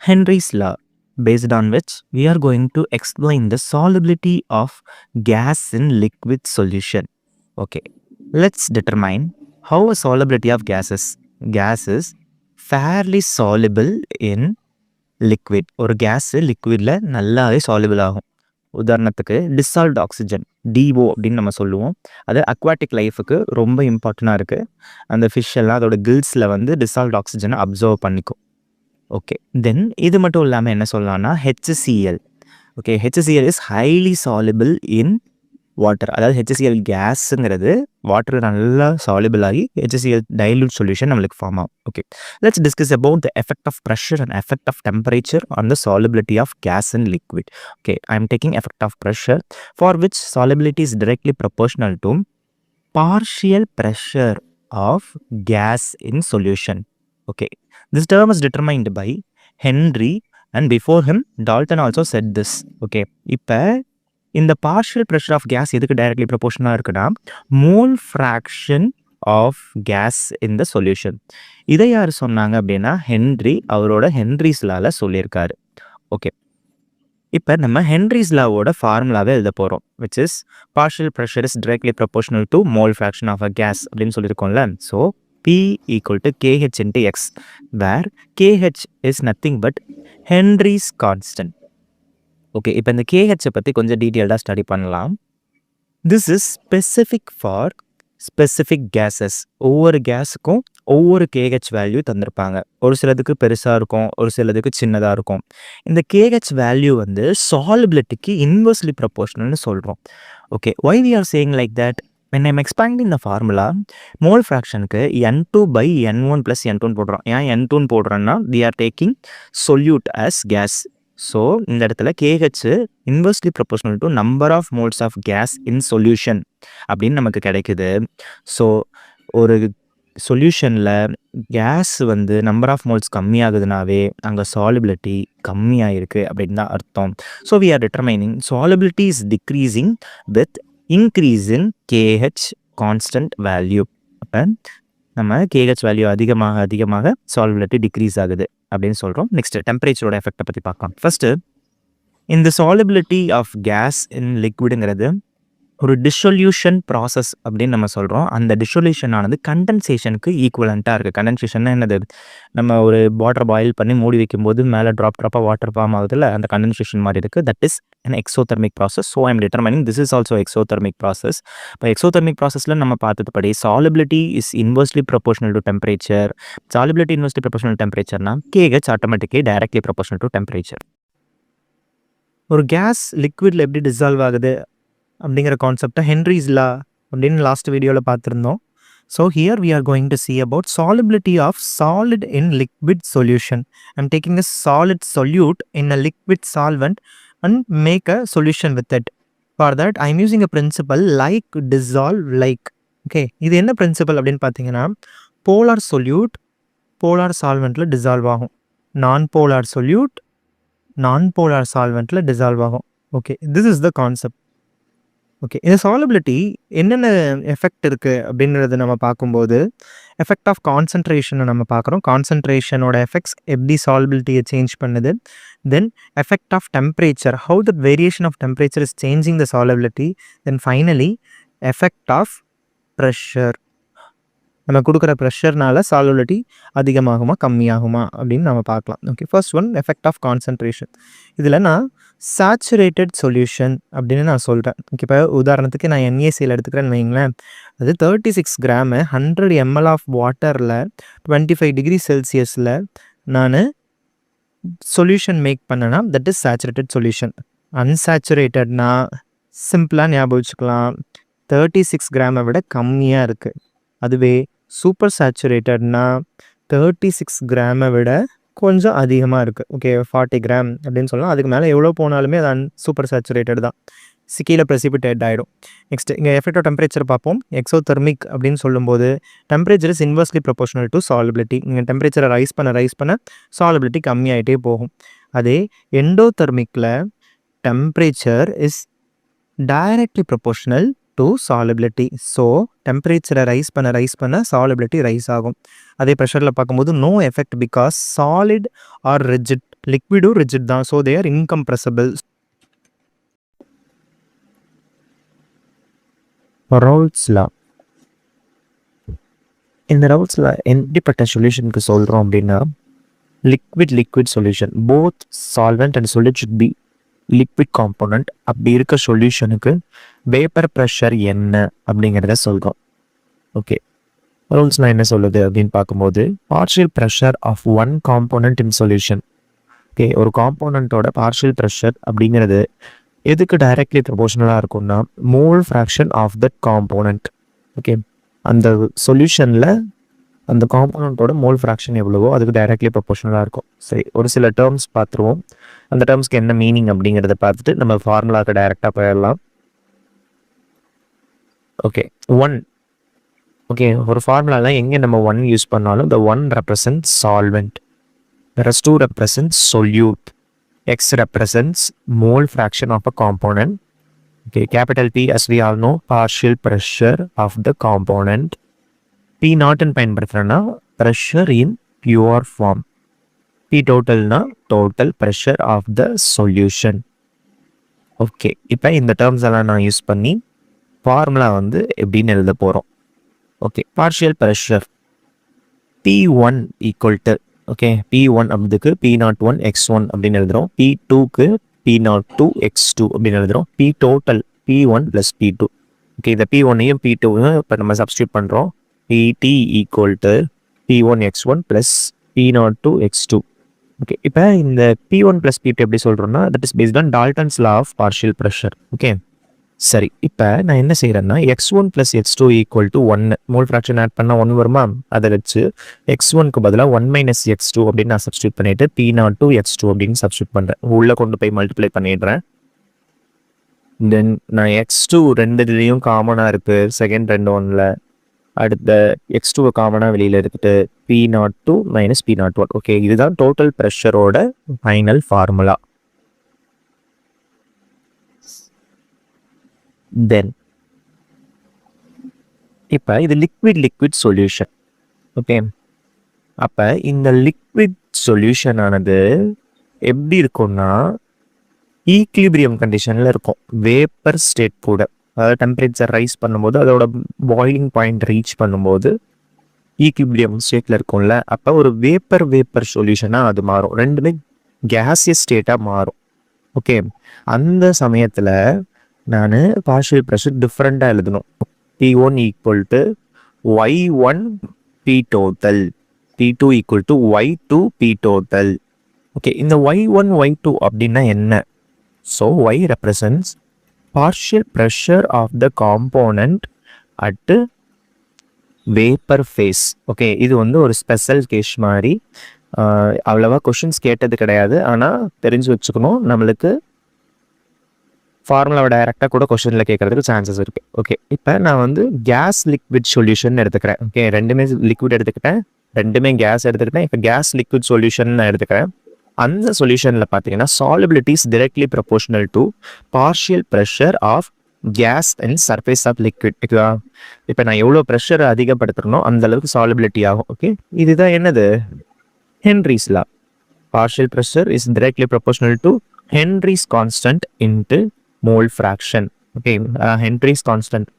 Henry's law, based on which we are going to explain the solubility of gas in liquid solution. Okay, let's determine how a solubility of gas is. Gas is fairly soluble in liquid. ஒரு case லிக்விட்ல நல்லாவே soluble ஆகும். உதாரணத்துக்கு dissolved oxygen, DO அப்படின்னு நம்ம சொல்லுவோம். அது aquatic லைஃபுக்கு ரொம்ப இம்பார்ட்டண்டாக இருக்குது. அந்த ஃபிஷ் எல்லாம் அதோட கில்ஸில் வந்து டிசால்வ்ட் ஆக்சிஜனை அப்சர்வ் பண்ணிக்கும். ஓகே, தென் இது மட்டும் இல்லாமல் என்ன சொல்லலாம்னா HCL. Okay, HCL is highly soluble in water. அதாவது ஹெச்சிஎல் கேஸுங்கிறது வாட்டர் நல்லா சால்யுபிள் ஆகி ஹெச்சிஎல் டைல்யூட் சொல்யூஷன் நம்மளுக்கு ஃபார்ம் ஆகும். Okay, let's discuss about the effect of pressure and effect of temperature on the solubility of gas and liquid. Okay, I am taking effect of pressure for which solubility is directly proportional to partial pressure of gas in solution. Okay, this term is determined by Henry and before him Dalton also said this. Okay, இப்போ இந்த partial pressure of gas எதுக்கு directly proportional இருக்குன்னா mole fraction of gas in the solution. இதை யார் சொன்னாங்க அப்படின்னா Henry அவரோட Henry's லால சொல்லியிருக்காரு. ஓகே, இப்போ நம்ம ஹென்ரிஸ் லாவோட ஃபார்முலாவே எழுத போகிறோம், which is partial pressure is directly proportional to mole fraction of a gas அப்படின்னு சொல்லியிருக்கோம்ல. So P equal to KH into X, where KH is nothing but Henry's constant. Okay, இப்போ இந்த KH பற்றி கொஞ்சம் டீட்டெயில்டாக ஸ்டடி பண்ணலாம். This is specific for specific cases. ஒவ்வொரு கேஸுக்கும் ஒவ்வொரு கேஹெச் வேல்யூ தந்திருப்பாங்க. ஒரு சிலதுக்கு பெருசாக இருக்கும், ஒரு சிலதுக்கு சின்னதாக இருக்கும். இந்த கேஹெச் வேல்யூ வந்து சால்பிலிட்டிக்கு இன்வெர்ஸ்லி ப்ரொபோர்ஷனல்னு சொல்கிறோம். Okay, why we are saying like that? when I'm expanding the formula, mole fractionக்கு N2 by N1 plus N2 போடுறோம். ஏன் N2 போடுறோன்னா we are taking solute as gas. So இந்த இடத்துல KH inversely proportional to number of moles of gas in solution அப்படின்னு நமக்கு கிடைக்குது. So ஒரு சொல்யூஷனில் கேஸ் வந்து நம்பர் ஆஃப் மோல்ஸ் கம்மியாகுதுனாவே அங்கே சாலிபிலிட்டி கம்மியாக அப்படின்னு தான் அர்த்தம். So we are determining solubility is decreasing with increase in KH constant value. அப்போ நம்ம KH வேல்யூ அதிகமாக சால்பிலிட்டி டிக்ரீஸ் ஆகுது அப்படின்னு சொல்கிறோம். நெக்ஸ்ட் டெம்பரேச்சரோட எஃபெக்டை பற்றி பார்க்கலாம். ஃபஸ்ட்டு இந்த சாலிபிலிட்டி ஆஃப் கேஸ் இன் லிக்விடுங்கிறது ஒரு டிசொல்யூஷன் ப்ராசஸ் அப்படின்னு நம்ம சொல்கிறோம். அந்த டிசொல்யூஷன் ஆனது கண்டென்சேஷனுக்கு ஈக்குவலண்ட்டாக இருக்குது. கண்டென்சேஷன்னா என்னது? நம்ம ஒரு வாட்டர் பாயில் பண்ணி மூடி வைக்கும்போது மேலே ட்ராப்பாக வாட்டர் ஃபார்ம் ஆகுதுல்ல, அந்த கண்டென்சேஷன் மாதிரி இருக்குது. That is an exothermic process. So I am determining this is also exothermic process. இப்போ exothermic processல நம்ம பார்த்ததுபடி solubility is inversely proportional to temperature. Solubility inversely proportional to temperatureனா KH automatically directly proportional to temperature. ஒரு case லிக்விட்ல எப்படி dissolve ஆகுது அப்படிங்கிற கான்செப்டை Henry's லா அப்படின்னு last வீடியோவில் பார்த்துருந்தோம். So here we are going to see about solubility of solid in liquid solution. I'm taking a solid solute in a liquid solvent and make a solution with it. For that I am using a principle like dissolve like. Okay, இது என்ன principal அப்படின்னு பார்த்தீங்கன்னா polar solute polar சால்வெண்ட்டில் dissolve ஆகும், நான் polar solute நான் polar சால்வெண்ட்டில் dissolve ஆகும். Okay, this is the concept. Okay, இந்த solubility என்னென்ன எஃபெக்ட் இருக்குது அப்படின்றத நம்ம பார்க்கும்போது எஃபெக்ட் ஆஃப் கான்சன்ட்ரேஷனை நம்ம பார்க்குறோம். கான்சன்ட்ரேஷனோட எஃபெக்ட்ஸ் எப்படி சாலிபிலிட்டியை சேஞ்ச் பண்ணுது. Then effect of temperature, how the variation of temperature is changing the solubility. Then finally effect of pressure, நம்ம கொடுக்குற ப்ரெஷர்னால சாலிபிலிட்டி அதிகமாகுமா கம்மியாகுமா அப்படின்னு நம்ம பார்க்கலாம். Okay, first one effect of concentration. இதில் நான் சேச்சுரேட்டட் சொல்யூஷன் அப்படின்னு நான் சொல்கிறேன். ஓகே, இப்போ உதாரணத்துக்கு நான் NaCl எடுத்துக்கிறேன்னு வைங்களேன். அது 36 கிராமு 100 ml ஆஃப் வாட்டரில் 25 டிகிரி செல்சியஸில் நான் சொல்யூஷன் மேக் பண்ணேன்னா தட் இஸ் சேச்சுரேட்டட் சொல்யூஷன். அன்சேச்சுரேட்டட்னா சிம்பிளாக ஞாபகம் வச்சுக்கலாம், 36 கிராமை விட கம்மியாக இருக்குது. அதுவே சூப்பர் சேச்சுரேட்டட்னா 36 கிராமை விட கொஞ்சம் அதிகமாக இருக்குது. ஓகே, 40 கிராம் அப்படின்னு சொல்லலாம். அதுக்கு மேலே எவ்வளோ போனாலுமே அது சூப்பர் சேச்சுரேட்டட் தான், கீழே ப்ரெசிபிட்டேட் ஆகிடும். நெக்ஸ்ட் இங்கே எஃபெக்ட் ஆஃப் டெம்பரேச்சர் பார்ப்போம். எக்ஸோதெர்மிக் அப்படின்னு சொல்லும்போது temperature is inversely proportional to solubility. இங்கே டெம்பரேச்சரை ரைஸ் பண்ண சாலிபிலிட்டி கம்மியாகிட்டே போகும். அதே எண்டோதெர்மிக்கில் temperature is directly proportional to solubility. So டெம்பரேச்சரை ரைஸ் பண்ண சாலிபிலிட்டி ரைஸ் ஆகும். அதே ப்ரெஷரில் பார்க்கும்போது no effect because solid are rigid லிக்விடும் ரிஜிட் தான். So they are incompressible. Raoult's law. இந்த Raoult's law எப்படிப்பட்ட சொல்யூஷனுக்கு சொல்கிறோம் அப்படின்னா, liquid solution, both solvent and solid should be liquid component. அப்படி இருக்க சொல்யூஷனுக்கு வேப்பர் ப்ரெஷர் என்ன அப்படிங்கிறத சொல்கிறோம். ஓகே, ரூல்ஸ்லாம் என்ன சொல்லுது அப்படின்னு பார்க்கும்போது, partial pressure of one component in solution. Okay, ஒரு காம்போனண்ட்டோட பார்ஷியல் ப்ரெஷர் அப்படிங்கிறது எதுக்கு டைரக்ட்லி ப்ரொபோஷனலாக இருக்கும்னா, mole fraction of that component. Okay, அந்த சொல்யூஷனில் அந்த காம்போனண்ட்டோட மோல் ஃப்ராக்ஷன் எவ்வளவோ அதுக்கு டைரக்ட்லி ப்ரொபோஷனலாக இருக்கும். சரி, ஒரு சில டேர்ம்ஸ் பார்த்துருவோம். அந்த டேர்ம்ஸ்க்கு என்ன மீனிங் அப்படிங்கிறத பார்த்துட்டு நம்ம ஃபார்முலாவுக்கு டைரெக்டாக போயிடலாம். Okay, one. ஓகே, ஒரு ஃபார்முலாவில் எங்கே நம்ம ஒன் யூஸ் பண்ணாலும் the one represents solvent, whereas two represents solute, x represents mole fraction of a component. Okay, capital P, as we all know, partial pressure of the component. P naught in பயன்படுத்துறேன்னா pressure in pure form. P totalனா total pressure of the solution. Okay, இப்போ இந்த terms எல்லாம் நான் use பண்ணி formula வந்து எப்படின்னு எழுத போகிறோம். Okay, partial pressure P1 equal to, okay, P1 அப்படிக்கு P01 x1 அப்படின்னு எழுதுகிறோம். P2க்கு P02 x2 அப்படின்னு எழுதுகிறோம். P total P1 plus P2. Okay, இந்த P1ஐயும் P2வையும் இப்போ நம்ம சப்ஸ்டியூட் பண்ணுறோம். Pt equal to P1 x1 plus P02 x2. Okay, இப்போ இந்த P1 ப்ளஸ் P2 எப்படி சொல்கிறோம்னா, that is based on Dalton's law of partial pressure. Okay, சரி, இப்போ நான் என்ன செய்கிறேன்னா, x1 plus x2 equal to 1, mole fraction add பண்ணால் 1 வருமா, அதை வச்சு x1க்கு பதிலாக 1 மைனஸ் x2 அப்படின்னு நான் சப்ஸ்டியூட் பண்ணிவிட்டு P02 x2 அப்படின்னு சப்ஸ்டியூட் பண்ணுறேன். உள்ளே கொண்டு போய் மல்டிப்ளை பண்ணிடுறேன். தென் நான் x2 ரெண்டுலேயும் காமனாக இருக்குது, செகண்ட் ரெண்டு ஒன்றில். அடுத்த x2 காமனாக வெளியில் எடுத்துட்டு P02 மைனஸ் P01. ஓகே, இதுதான் டோட்டல் ப்ரெஷரோட ஃபைனல் ஃபார்முலா. தென் இப்போ இது லிக்விட் சொல்யூஷன். ஓகே, அப்போ இந்த லிக்விட் சொல்யூஷன் ஆனது எப்படி இருக்கும்னா, ஈக்லிபிரியம் கண்டிஷனில் இருக்கும். வேப்பர் ஸ்டேட் கூட, அதாவது டெம்பரேச்சர் ரைஸ் பண்ணும்போது அதோட பாயிலிங் பாயிண்ட் ரீச் பண்ணும்போது ஈக்லிபிரியம் ஸ்டேட்டில் இருக்கும்ல, அப்போ ஒரு வேப்பர் சொல்யூஷனாக அது மாறும். ரெண்டுமே கேசியஸ் ஸ்டேட்டாக மாறும். ஓகே, அந்த சமயத்தில் நான் பார்ஷியல் ப்ரெஷர் டிஃப்ரெண்ட்டாக எழுதணும். P1 equal to y1 P total, P2 equal to y2 P total. Okay, இந்த y1 y2 அப்படின்னா என்ன? So y represents partial pressure of the component at vapor phase. Okay, இது வந்து ஒரு ஸ்பெஷல் கேஸ் மாதிரி. அவ்வளவா கொஷின்ஸ் கேட்டது கிடையாது, ஆனால் தெரிஞ்சு வச்சுக்கணும். நம்மளுக்கு ஃபார்முலாவை டைரெக்டாக கூட கொஷினில் கேட்கறதுக்கு சான்சஸ் இருக்குது. ஓகே, இப்போ நான் வந்து கேஸ் லிக்விட் சொல்யூஷன் எடுத்துக்கிறேன். ஓகே, ரெண்டுமே லிக்விட் எடுத்துக்கிட்டேன், ரெண்டுமே கேஸ் எடுத்துக்கிட்டேன். இப்போ கேஸ் லிக்விட் சொல்யூஷன் நான் எடுத்துக்கிறேன். அந்த சொல்யூஷனில் பார்த்தீங்கன்னா solubility is directly proportional to partial pressure of gas and surface of liquid. இப்போ நான் எவ்வளோ ப்ரெஷர் அதிகப்படுத்துறனோ அந்த அளவுக்கு solubility ஆகும். ஓகே, இதுதான் என்னது, Henry's law. Partial pressure is directly proportional to Henry's constant into mole fraction. Okay, Henry's constant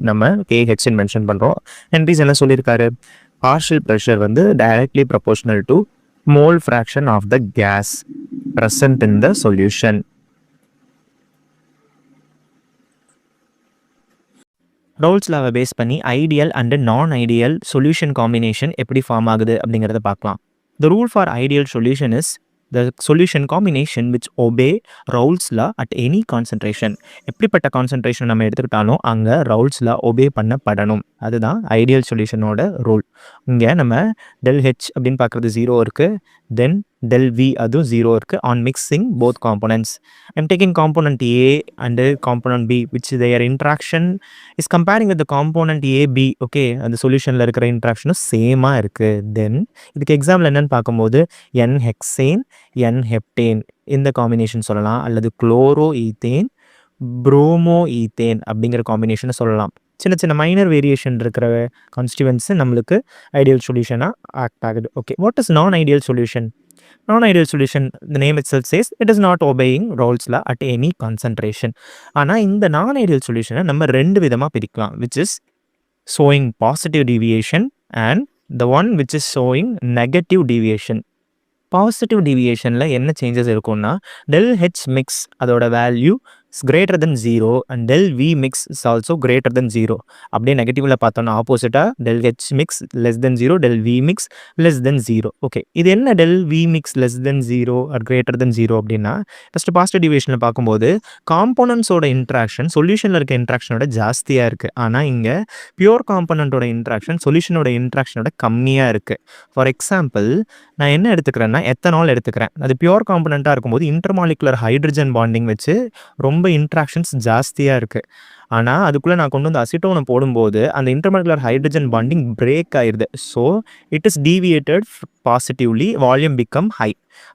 நம்ம KH mention பண்ணுறோம். ஹென்ரிஸ் என்ன சொல்லியிருக்காரு, பார்ஷியல் ப்ரெஷர் வந்து directly proportional to mole fraction of the gas present in the solution. Raoult's law base பண்ணி ideal and non ideal solution combination எப்படி form ஆகுது அப்படிங்கிறத பார்க்கலாம். The rule for ideal solution is the solution combination which obey Raoult's law at any concentration. எப்படிப்பட்ட concentration நம்ம எடுத்துக்கிட்டாலும் அங்கே Raoult's law obey பண்ணப்படணும். அதுதான் ஐடியல் சொல்யூஷனோட ரூல். இங்கே நம்ம ΔH அப்படின்னு பார்க்குறது 0 இருக்குது, தென் ΔV அதுவும் 0 இருக்குது on mixing both components. I'm taking component A and component B which their interaction is comparing with the component AB. Okay, அந்த சொல்யூஷனில் இருக்கிற இன்ட்ராக்ஷனும் சேமாக இருக்குது. தென் இதுக்கு எக்ஸாம்பிள் என்னன்னு பார்க்கும்போது N ஹெக்சேன் N ஹெப்டேன் இந்த காம்பினேஷன் சொல்லலாம், அல்லது குளோரோ ஈத்தேன் ப்ரோமோ ஈத்தேன் அப்படிங்கிற காம்பினேஷனை சொல்லலாம். சின்ன சின்ன மைனர் வேரியேஷன் இருக்கிற கான்ஸ்டியூவன்ஸு நம்மளுக்கு ஐடியல் சொல்யூஷனாக ஆக்ட் ஆகுது. ஓகே, வாட் இஸ் நான் ideal solution? Non-ideal solution, the name itself says it is not obeying Raoult's law at any concentration. ஆனால் இந்த non-ideal solution நம்ம ரெண்டு விதமாக பிரிக்கலாம், which is showing positive deviation and the one which is showing negative deviation. Positive டீவியேஷனில் என்ன changes இருக்கும்னா del H mix அதோட value greater than 0 and del V mix is also greater than 0. அப்படியே நெகட்டிவில் பார்த்தோன்னா ஆப்போசிட்டாக del H mix less than 0, del V mix less than 0. Okay, இது என்ன del V mix less than 0 or greater than 0 அப்படின்னா, first positive டீவியேஷனில் பார்க்கும்போது காம்போனன்ட்ஸோட interaction சொல்யூஷனில் இருக்க இன்ட்ராக்ஷனோட ஜாஸ்தியாக இருக்குது. ஆனால் இங்கே பியூர் காம்போனன்ட்டோட இன்ட்ராக்ஷன் சொல்யூஷனோட இன்ட்ராக்ஷனோட கம்மியாக இருக்குது. ஃபார் எக்ஸாம்பிள், நான் என்ன எடுத்துக்கிறேன்னா எத்தனால் எடுத்துக்கிறேன். அது பியூர் காம்பனண்ட்டாக இருக்கும்போது இன்டர்மாலிகுலர் ஹைட்ரஜன் பாண்டிங் வச்சு ரொம்ப இன்ட்ராக்ஷன்ஸ் ஜாஸ்தியாக இருக்குது. ஆனால் அதுக்குள்ளே நான் கொண்டு வந்து அசிட்டோனை போடும்போது அந்த இன்டர்மாலிகுலர் ஹைட்ரஜன் பாண்டிங் பிரேக் ஆயிடுது. So it is deviated positively, volume become high.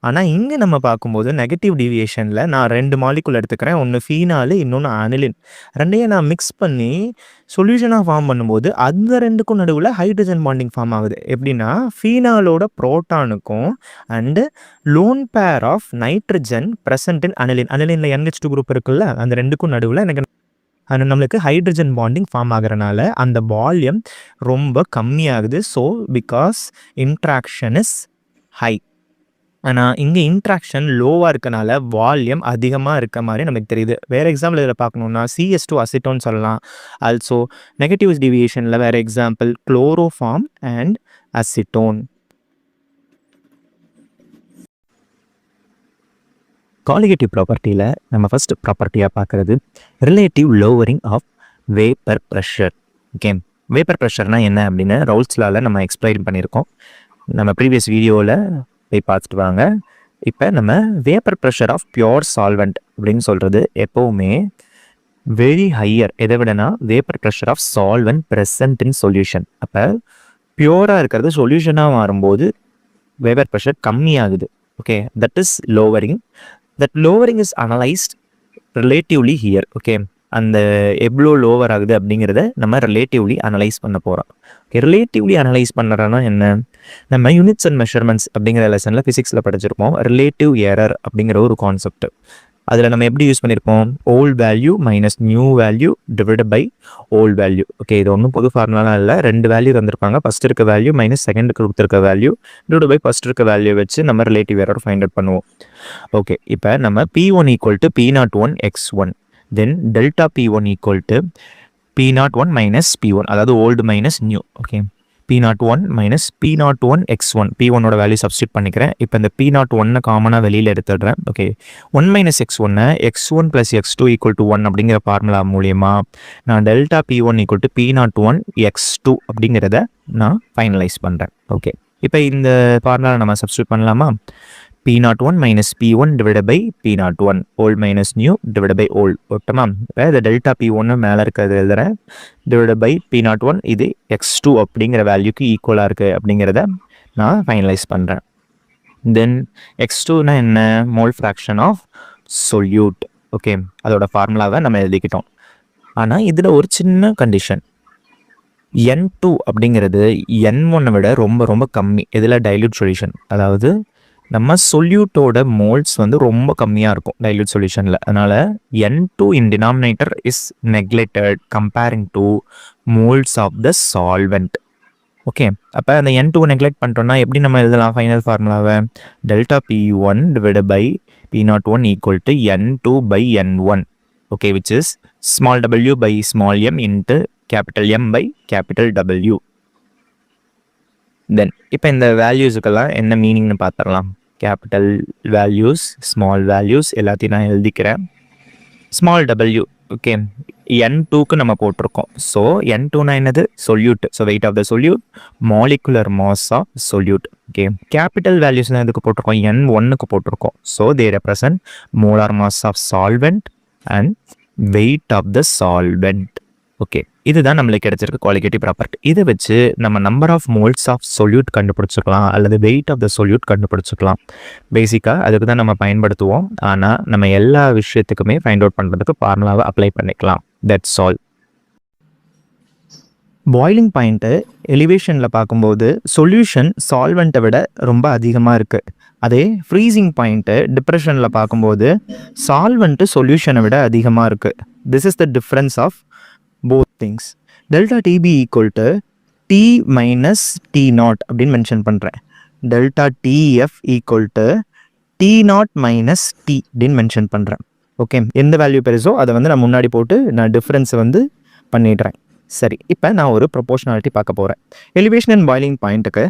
ஆனால் இங்கே நம்ம பார்க்கும்போது நெகட்டிவ் டீவியேஷனில் நான் 2 மாலிகுல் எடுத்துக்கிறேன், ஒன்று ஃபீனாலு இன்னொன்று அனிலின். ரெண்டையும் நான் மிக்ஸ் பண்ணி சொல்யூஷனாக ஃபார்ம் பண்ணும்போது அந்த ரெண்டுக்கும் நடுவில் ஹைட்ரஜன் பாண்டிங் ஃபார்ம் ஆகுது. எப்படின்னா ஃபீனாலோட ப்ரோட்டானுக்கும் and lone pair of nitrogen present in aniline. அனிலினில் NH2 குரூப் இருக்குல்ல, அந்த ரெண்டுக்கும் நடுவில் எனக்கு அது நம்மளுக்கு ஹைட்ரஜன் பாண்டிங் ஃபார்ம் ஆகிறனால அந்த வால்யூம் ரொம்ப கம்மியாகுது. So because interaction is high. ஆனால் இங்கே இன்ட்ராக்ஷன் லோவாக இருக்கனால வால்யூம் அதிகமாக இருக்க மாதிரி நமக்கு தெரியுது. வேறு எக்ஸாம்பிள் இதில் பார்க்கணுன்னா CS2 அசிட்டோன் சொல்லலாம். ஆல்சோ நெகட்டிவ் டிவியேஷனில் வேறு example chloroform and acetone. Colligative ப்ராப்பர்ட்டியில் நம்ம ஃபஸ்ட் ப்ராப்பர்ட்டியாக பார்க்குறது relative lowering of vapour pressure. Okay, vapour ப்ரெஷர்னால் என்ன அப்படின்னு ரவுல்ட்ஸ் லாவில் நம்ம எக்ஸ்பிளைன் பண்ணியிருக்கோம். நம்ம ப்ரீவியஸ் வீடியோவில் போய் பார்த்துட்டு வாங்க. இப்போ நம்ம vapour pressure of pure solvent அப்படின்னு சொல்கிறது எப்போவுமே வெரி ஹையர். எதை விடனா vapour pressure of solvent present in solution. அப்போ பியூராக இருக்கிறது சொல்யூஷனாக மாறும்போது வேப்பர் ப்ரெஷர் கம்மியாகுது. Okay, that is lowering. That lowering is analysed relatively here. Okay, அந்த எவ்வளோ லோவர் ஆகுது அப்படிங்கிறத நம்ம ரிலேட்டிவ்லி அனலைஸ் பண்ண போகிறோம். ஓகே, ரிலேட்டிவ்லி அனலைஸ் பண்ணுறோன்னா என்ன, நம்ம யூனிட்ஸ் அண்ட் மெஷர்மெண்ட்ஸ் அப்படிங்கிற லெசனில் ஃபிசிக்ஸில் படிச்சிருப்போம். ரிலேட்டிவ் எரர் அப்படிங்கிற ஒரு கான்செப்ட். அதில் நம்ம எப்படி யூஸ் பண்ணியிருப்போம், old value minus new value divide by old value. Okay, இது ஒன்றும் பொது ஃபார்முலாலாம் இல்லை. 2 வேல்யூ தந்திருப்பாங்க. ஃபஸ்ட் இருக்க வேல்யூ மைனஸ் செகண்டுக்கு கொடுத்துருக்க வேல்யூ டிவைட் பை ஃபஸ்ட் இருக்க வேல்யூ வச்சு நம்ம ரிலேட்டிவ் எரர் ஃபைண்ட் அவுட் பண்ணுவோம். ஓகே, இப்போ நம்ம P1 equal to P01 x1, then delta P1 equal to P01 minus P1, அதாவது old minus new. Okay, P01 minus P01 x1, P1ஓட value substitute பண்ணிக்கிறேன். இப்போ இந்த P01 காமனாக வெளியில் எடுத்துடுறேன். Okay, 1 minus x1 x1 plus x2 equal to 1 அப்படிங்கிற formula மூலியமா நான் delta P1 equal to P01 x2 அப்படிங்கிறத நான் ஃபைனலைஸ் பண்ணுறேன். ஓகே, இப்போ இந்த ஃபார்முலா நம்ம சப்ஸ்டிட் பண்ணலாமா? P01 minus P1 divided by P01 old minus new divided by old. ஓகேமா, இப்போ இந்த டெல்டா P1 மேலே இருக்கிறது எழுதுறேன், divided by P01 இது x2 அப்படிங்கிற வேல்யூக்கு ஈக்குவலாக இருக்குது அப்படிங்கிறத நான் ஃபைனலைஸ் பண்ணுறேன். தென் x2னா என்ன, mole fraction of solute. Okay, அதோட ஃபார்முலாவை நம்ம எழுதிக்கிட்டோம். ஆனால் இதில் ஒரு சின்ன கண்டிஷன், N2 அப்படிங்கிறது N1 விட ரொம்ப ரொம்ப கம்மி. இதில் டைல்யூட் சொல்யூஷன், அதாவது நம்ம சொல்யூட்டோட மோல்ஸ் வந்து ரொம்ப கம்மியாக இருக்கும் டைல்யூட் சொல்யூஷனில். அதனால் N2 in denominator is neglected comparing to moles of the solvent. Okay, அப்போ அந்த N2 நெக்லெக்ட் பண்ணிட்டோம்னா எப்படி நம்ம எழுதலாம் ஃபைனல் ஃபார்முலாவை? Delta P1 divide by P01 equal to N2 by N1. Okay, which is small w by small m into capital M by capital W. Then இப்போ இந்த வேல்யூஸுக்கெல்லாம் என்ன மீனிங்னு பார்த்துடலாம். கேபிட்டல் வேல்யூஸ், ஸ்மால் வேல்யூஸ் எல்லாத்தையும் நான் எழுதிக்கிறேன். ஸ்மால் w, ஓகே, N2க்கு நம்ம போட்டிருக்கோம். So N2னா என்னது, solute. So weight of the solute, molecular mass of solute. Okay, capital வேல்யூஸ்லாம் எதுக்கு போட்டிருக்கோம், N1க்கு போட்டிருக்கோம். So they represent molar mass of solvent and weight of the solvent. Okay, இதுதான் நம்மளுக்கு கிடைச்சிருக்க குவாலிகேட்டிவ் ப்ராப்பர்ட்டி. இதை வச்சு நம்ம number of moles of solute கண்டுபிடிச்சிக்கலாம், அல்லது வெயிட் ஆஃப் த சொல்யூட் கண்டுபிடிச்சிக்கலாம். பேசிக்காக அதுக்கு தான் நம்ம பயன்படுத்துவோம். ஆனால் நம்ம எல்லா விஷயத்துக்குமே ஃபைண்ட் அவுட் பண்ணுறதுக்கு ஃபார்முலாவை அப்ளை பண்ணிக்கலாம். That's all. பாய்லிங் பாயிண்ட்டு எலிவேஷனில் பார்க்கும்போது சொல்யூஷன் சால்வெண்ட்டை விட ரொம்ப அதிகமாக இருக்குது. அதே ஃப்ரீசிங் பாயிண்ட்டு டிப்ரெஷனில் பார்க்கும்போது சால்வெண்ட்டு சொல்யூஷனை விட அதிகமாக இருக்குது. This is the difference of both things. Delta TB equal to T minus T naught அப்படின்னு மென்ஷன் பண்ணுறேன். Delta TF equal to T naught minus T அப்படின்னு மென்ஷன் பண்ணுறேன். ஓகே, எந்த வேல்யூ பெருசோ அதை வந்து நான் முன்னாடி போட்டு நான் டிஃப்ரென்ஸை வந்து பண்ணிடுறேன். சரி, இப்போ நான் ஒரு ப்ரொபோஷனாலிட்டி பார்க்க போகிறேன். எலிவேஷன் அண்ட் பாயிலிங் பாயிண்ட்டுக்கு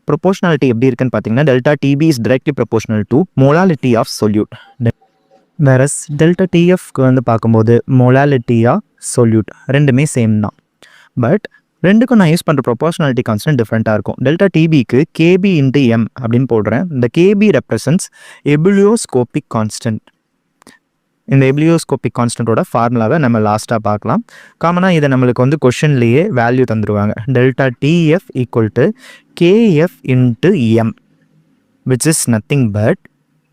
ப்ரொபோஷனாலிட்டி எப்படி இருக்குன்னு பார்த்தீங்கன்னா, delta TB is directly proportional to molality of solute. Whereas delta டிஎஃப்க்கு வந்து பார்க்கும்போது மொலாலிட்டி ஆஃப் சொல்யூட் ரெண்டுமே சேம் தான். பட் ரெண்டுக்கும் நான் யூஸ் பண்ணுற ப்ரொபோஷனாலிட்டி கான்ஸ்டன்ட் டிஃப்ரெண்ட்டாக இருக்கும். டெல்டா டிபிக்கு கேபி இன்ட்டு எம் அப்படின்னு போடுறேன். இந்த கேபி ரெப்ரசன்ஸ் எபிலியோஸ்கோபிக் கான்ஸ்டன்ட். இந்த எபிலியோஸ்கோபிக் கான்ஸ்டன்ட்டோட ஃபார்முலாவை நம்ம லாஸ்ட்டாக பார்க்கலாம். காமனாக இதை நம்மளுக்கு வந்து கொஷன்லேயே வேல்யூ தந்துடுவாங்க. Delta TF equal to KF into M which is nothing but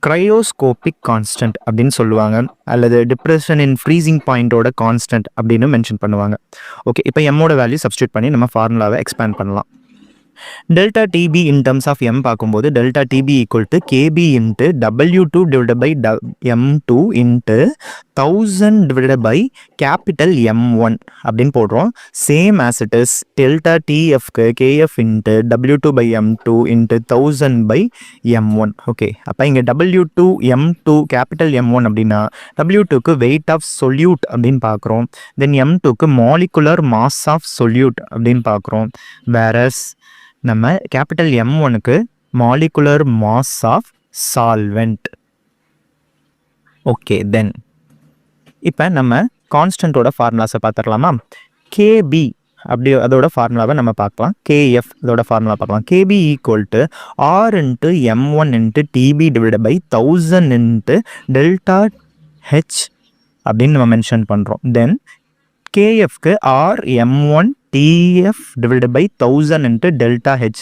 cryoscopic constant அப்படின்னு சொல்லுவாங்க, அல்லது டிப்ரெஷன் இன் ஃப்ரீசிங் பாயிண்டோட கான்ஸ்டன்ட் அப்படின்னு மென்ஷன் பண்ணுவாங்க. ஓகே, இப்போ எம்மோட வேல்யூ சப்ஸ்டியூட் பண்ணி நம்ம ஃபார்முலாவை எக்ஸ்பேண்ட் பண்ணலாம். Delta TB in terms of M பார்க்கும்போது delta TB equal to KB into W2 divided by M2 into 1000 divided by capital M1 அப்படின்னு போடுறோம். Same as it is delta டிஎஃப்க்கு KF into W2 by M2 into 1000 by M1. Okay, அப்போ இங்கே W2 M2 capital M1 அப்படின்னா W2க்கு weight of solute அப்படின்னு பார்க்குறோம். Then M2க்கு molecular mass of solute அப்படின்னு பார்க்குறோம். வேரஸ் நம்ம கேபிட்டல் M1க்கு molecular mass of solvent. Okay, then இப்போ நம்ம கான்ஸ்டன்ட்டோட ஃபார்முலாஸை பார்த்துடலாமா? கேபி அப்படி அதோட ஃபார்முலாவை நம்ம பார்க்கலாம். கேஎஃப் அதோட ஃபார்முலா பார்க்கலாம். KB equal to R into M1 into TB divide by 1000 into delta H அப்படின்னு நம்ம மென்ஷன் பண்ணுறோம். தென் கேஎஃப்க்கு R M1 TF divided by 1000 into delta H.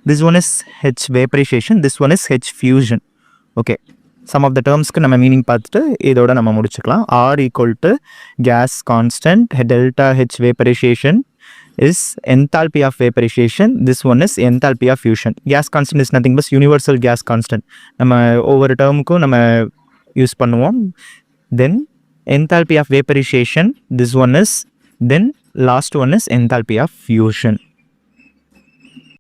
This one is H vaporization, this one is H fusion. Okay, some of the terms க்கு நம்ம meaning பார்த்துட்டு இதோட நம்ம முடிச்சுக்கலாம். R equal to gas constant, delta H vaporization is enthalpy of vaporization, this one is enthalpy of fusion. Gas constant is nothing but universal gas constant. நம்ம ஒவ்வொரு டேர்முக்கும் நம்ம use பண்ணுவோம். Then enthalpy of vaporization, this one is, then last one is enthalpy of fusion.